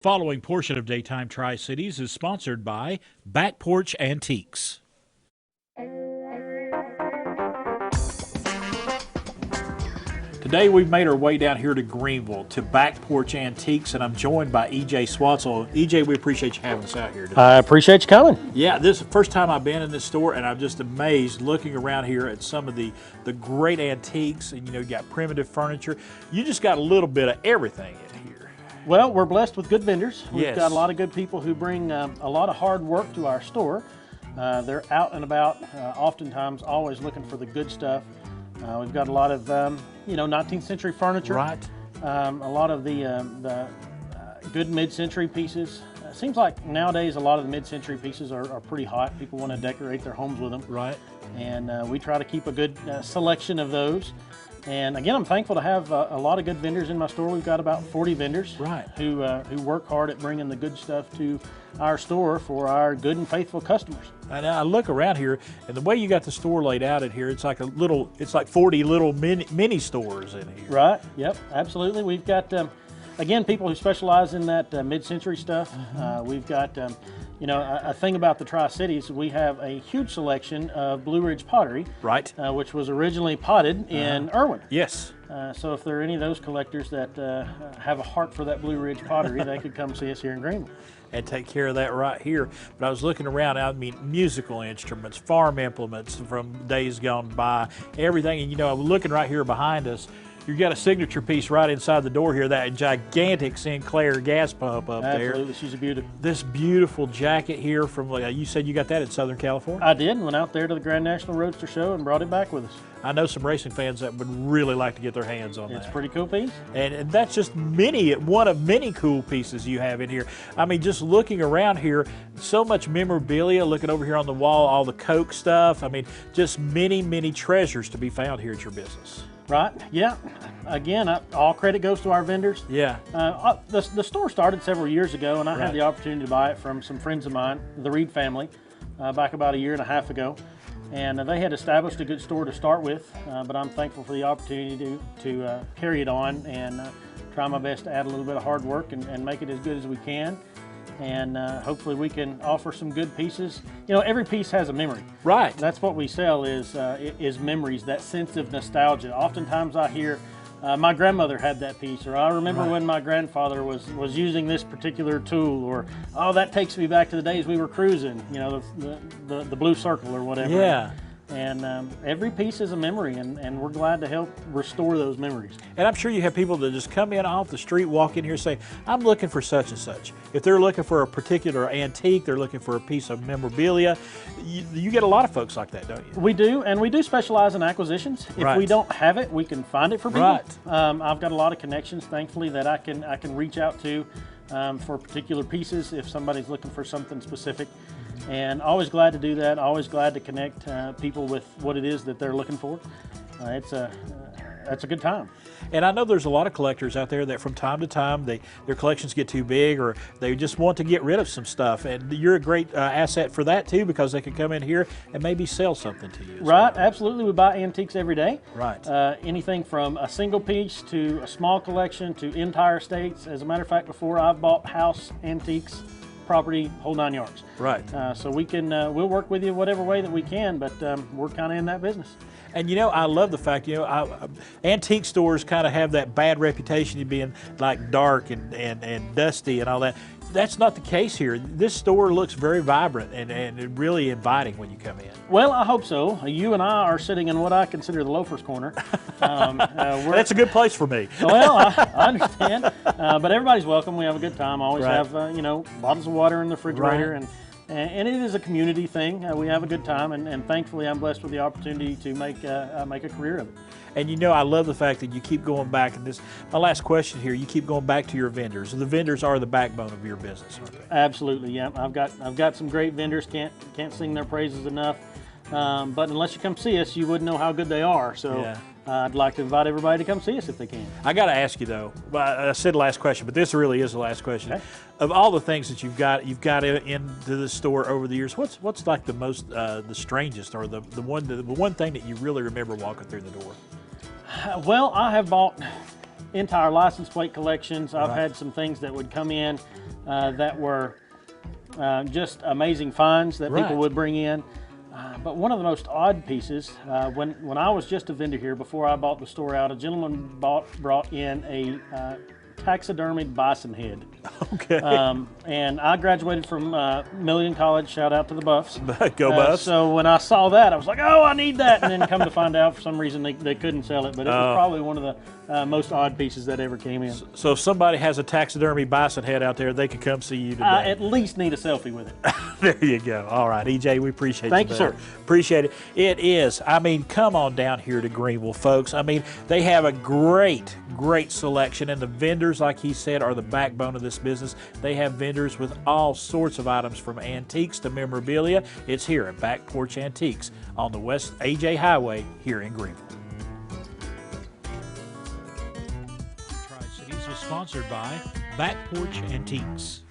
Following portion of Daytime Tri-Cities is sponsored by Back Porch Antiques. Today we've made our way down here to Greeneville to Back Porch Antiques, and I'm joined by EJ Swatsell. EJ, we appreciate you having us out here today. I appreciate you coming. Yeah, this is the first time I've been in this store, and I'm just amazed looking around here at some of the great antiques. And you got primitive furniture. You just got a little bit of everything in here. Well, we're blessed with good vendors. We've Yes. got a lot of good people who bring a lot of hard work to our store. They're out and about, oftentimes always looking for the good stuff. We've got a lot of 19th century furniture. Right. A lot of the good mid-century pieces. Seems like nowadays a lot of the mid-century pieces are pretty hot. People want to decorate their homes with them. Right. And we try to keep a good selection of those. And again, I'm thankful to have a lot of good vendors in my store. We've got about 40 vendors who work hard at bringing the good stuff to our store for our good and faithful customers. And I look around here, and the way you got the store laid out in here, it's like 40 little mini stores in here. Right. Yep. Absolutely. We've got again, people who specialize in that mid-century stuff. We've got a thing about the Tri-Cities. We have a huge selection of Blue Ridge pottery, Right. Which was originally potted in Irwin. Yes. So if there are any of those collectors that have a heart for that Blue Ridge pottery, they could come see us here in Greeneville. And take care of that right here. But I was looking around, I mean, musical instruments, farm implements from days gone by, everything. And I'm looking right here behind us. You've got a signature piece right inside the door here, that gigantic Sinclair gas pump up there. Absolutely, she's a beauty. This beautiful jacket here from, you said you got that in Southern California? I did, and went out there to the Grand National Roadster Show and brought it back with us. I know some racing fans that would really like to get their hands on that. It's a pretty cool piece. And that's just one of many cool pieces you have in here. I mean, just looking around here, so much memorabilia, looking over here on the wall, all the Coke stuff. I mean, just many, many treasures to be found here at your business. Right, yeah. Again, all credit goes to our vendors. Yeah. The store started several years ago, and I had the opportunity to buy it from some friends of mine, the Reed family, back about a year and a half ago. And they had established a good store to start with, but I'm thankful for the opportunity to carry it on and try my best to add a little bit of hard work and make it as good as we can. And hopefully we can offer some good pieces. Every piece has a memory. Right. That's what we sell is memories, that sense of nostalgia. Oftentimes I hear, my grandmother had that piece, or I remember when my grandfather was using this particular tool, or, oh, that takes me back to the days we were cruising, the blue circle or whatever. Yeah. And every piece is a memory, and we're glad to help restore those memories. And I'm sure you have people that just come in off the street, walk in here and say, I'm looking for such and such. If they're looking for a particular antique, they're looking for a piece of memorabilia, you get a lot of folks like that, don't you? We do, and we do specialize in acquisitions. If we don't have it, we can find it for people. Right. I've got a lot of connections, thankfully, that I can reach out to for particular pieces if somebody's looking for something specific. And always glad to do that, always glad to connect people with what it is that they're looking for. That's a good time. And I know there's a lot of collectors out there that from time to time, their collections get too big, or they just want to get rid of some stuff. And you're a great asset for that too, because they can come in here and maybe sell something to you. Right, absolutely. We buy antiques every day. Right. Anything from a single piece to a small collection to entire estates. As a matter of fact, before I've bought house antiques, property, whole 9 yards. Right. So we can, we'll work with you whatever way that we can, but we're kind of in that business. And I love the fact, antique stores kind of have that bad reputation of being like dark and dusty and all that. That's not the case here. This store looks very vibrant and really inviting when you come in. Well, I hope so. You and I are sitting in what I consider the loafer's corner. That's a good place for me. Well, I understand. But everybody's welcome. We have a good time. Always have, bottles of water in the refrigerator. And it is a community thing. We have a good time, and thankfully I'm blessed with the opportunity to make a career of it. And I love the fact that you keep going back, and this, my last question here, you keep going back to your vendors. The vendors are the backbone of your business, aren't they? Absolutely, yeah. I've got some great vendors, can't sing their praises enough. But unless you come see us, you wouldn't know how good they are. So I'd like to invite everybody to come see us if they can. I got to ask you though, I said last question, but this really is the last question. Okay. Of all the things that you've got into the store over the years, what's like the most, the strangest, or the one thing that you really remember walking through the door? Well, I have bought entire license plate collections. I've had some things that would come in that were just amazing finds that people would bring in. But one of the most odd pieces, when I was just a vendor here, before I bought the store out, a gentleman brought in a taxidermied bison head. Okay. And I graduated from Milligan College. Shout out to the Buffs. Go Buffs. So when I saw that, I was like, oh, I need that. And then come to find out, for some reason, they couldn't sell it. But it was probably one of the most odd pieces that ever came in. So if somebody has a taxidermy bison head out there, they could come see you today. At least need a selfie with it. There you go. All right, EJ, we appreciate Thank you, sir. Appreciate it. It is. I mean, come on down here to Greeneville, folks. I mean, they have a great selection, and the vendors, like he said, are the backbone of this business. They have vendors with all sorts of items from antiques to memorabilia. It's here at Back Porch Antiques on the West AJ Highway here in Greeneville. Tri-Cities was sponsored by Back Porch Antiques.